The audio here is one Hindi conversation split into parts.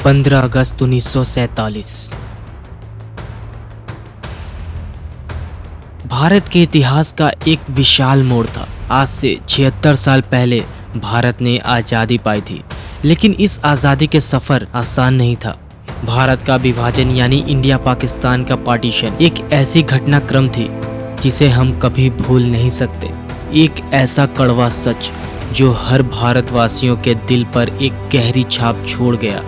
15 अगस्त 1947। भारत के इतिहास का एक विशाल मोड़ था। आज से 76 साल पहले भारत ने आज़ादी पाई थी, लेकिन इस आज़ादी के सफ़र आसान नहीं था। भारत का विभाजन यानी इंडिया पाकिस्तान का पार्टीशन एक ऐसी घटनाक्रम थी जिसे हम कभी भूल नहीं सकते। एक ऐसा कड़वा सच जो हर भारतवासियों के दिल पर एक गहरी छाप छोड़ गया।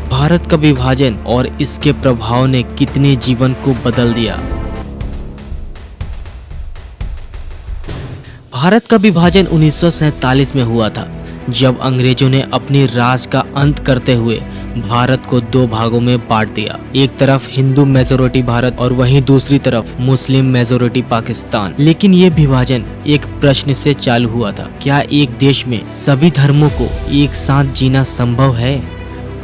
भारत का विभाजन और इसके प्रभाव ने कितने जीवन को बदल दिया। भारत का विभाजन 1947 में हुआ था, जब अंग्रेजों ने अपनी राज का अंत करते हुए भारत को दो भागों में बांट दिया। एक तरफ हिंदू मेजोरिटी भारत और वहीं दूसरी तरफ मुस्लिम मेजोरिटी पाकिस्तान। लेकिन ये विभाजन एक प्रश्न से चालू हुआ था, क्या एक देश में सभी धर्मों को एक साथ जीना संभव है?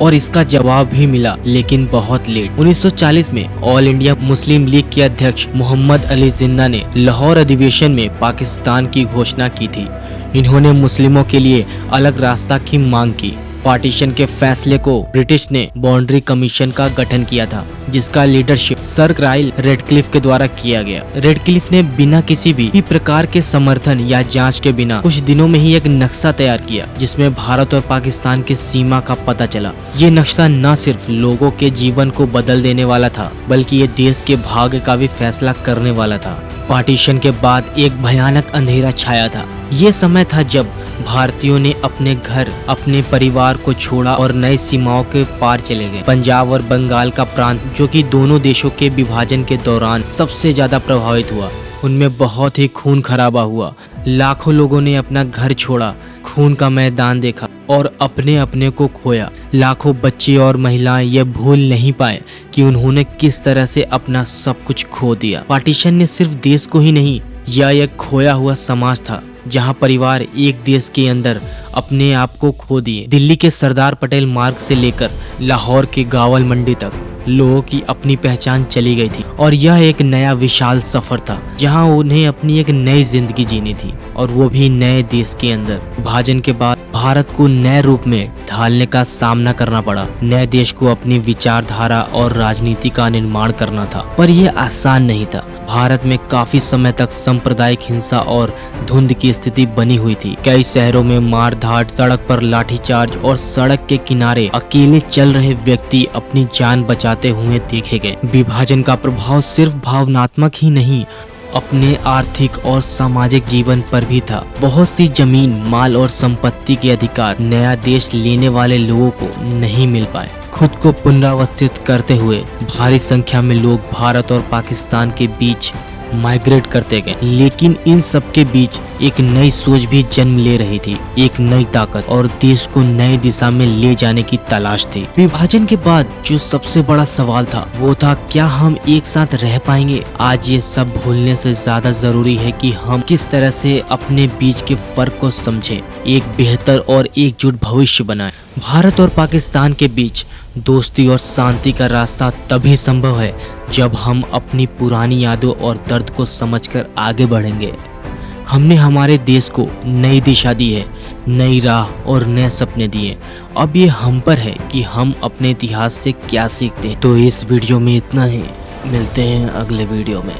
और इसका जवाब भी मिला, लेकिन बहुत लेट। 1940 में ऑल इंडिया मुस्लिम लीग के अध्यक्ष मोहम्मद अली जिन्ना ने लाहौर अधिवेशन में पाकिस्तान की घोषणा की थी। इन्होंने मुस्लिमों के लिए अलग रास्ता की मांग की। पार्टीशन के फैसले को ब्रिटिश ने बाउंड्री कमीशन का गठन किया था, जिसका लीडरशिप सर काइल रेडक्लिफ के द्वारा किया गया। रेडक्लिफ ने बिना किसी भी प्रकार के समर्थन या जांच के बिना कुछ दिनों में ही एक नक्शा तैयार किया, जिसमें भारत और पाकिस्तान की सीमा का पता चला। ये नक्शा न सिर्फ लोगों के जीवन को बदल देने वाला था, बल्कि ये देश के भाग्य का भी फैसला करने वाला था। पार्टीशन के बाद एक भयानक अंधेरा छाया था। ये समय था जब भारतीयों ने अपने घर, अपने परिवार को छोड़ा और नई सीमाओं के पार चले गए। पंजाब और बंगाल का प्रांत, जो कि दोनों देशों के विभाजन के दौरान सबसे ज्यादा प्रभावित हुआ, उनमें बहुत ही खून खराबा हुआ। लाखों लोगों ने अपना घर छोड़ा, खून का मैदान देखा और अपने अपने को खोया। लाखों बच्चे और महिलाएं ये भूल नहीं पाए कि उन्होंने किस तरह से अपना सब कुछ खो दिया। पार्टीशन ने सिर्फ देश को ही नहीं, यह एक खोया हुआ समाज था, जहां परिवार एक देश के अंदर अपने आप को खो दिए। दिल्ली के सरदार पटेल मार्ग से लेकर लाहौर के गावल मंडी तक लोगों की अपनी पहचान चली गई थी, और यह एक नया विशाल सफर था जहां उन्हें अपनी एक नई जिंदगी जीनी थी, और वो भी नए देश के अंदर। विभाजन के बाद भारत को नए रूप में ढालने का सामना करना पड़ा। नए देश को अपनी विचारधारा और राजनीति का निर्माण करना था, पर यह आसान नहीं था। भारत में काफी समय तक सांप्रदायिक हिंसा और धुंध की स्थिति बनी हुई थी। कई शहरों में मारधाड़, सड़क पर लाठीचार्ज और सड़क के किनारे अकेले चल रहे व्यक्ति अपनी जान बचाते हुए देखे गए। विभाजन का प्रभाव सिर्फ भावनात्मक ही नहीं, अपने आर्थिक और सामाजिक जीवन पर भी था। बहुत सी जमीन, माल और संपत्ति के अधिकार नया देश लेने वाले लोगों को नहीं मिल पाए। खुद को पुनरावस्थित करते हुए भारी संख्या में लोग भारत और पाकिस्तान के बीच माइग्रेट करते गए। लेकिन इन सब के बीच एक नई सोच भी जन्म ले रही थी, एक नई ताकत और देश को नई दिशा में ले जाने की तलाश थी। विभाजन के बाद जो सबसे बड़ा सवाल था वो था, क्या हम एक साथ रह पाएंगे? आज ये सब भूलने से ज्यादा जरूरी है कि हम किस तरह से अपने बीच के फर्क को समझें, एक बेहतर और एकजुट भविष्य बनाएं। भारत और पाकिस्तान के बीच दोस्ती और शांति का रास्ता तभी संभव है जब हम अपनी पुरानी यादों और दर्द को समझकर आगे बढ़ेंगे। हमने हमारे देश को नई दिशा दी है, नई राह और नए सपने दिए। अब ये हम पर है कि हम अपने इतिहास से क्या सीखते हैं। तो इस वीडियो में इतना ही, मिलते हैं अगले वीडियो में।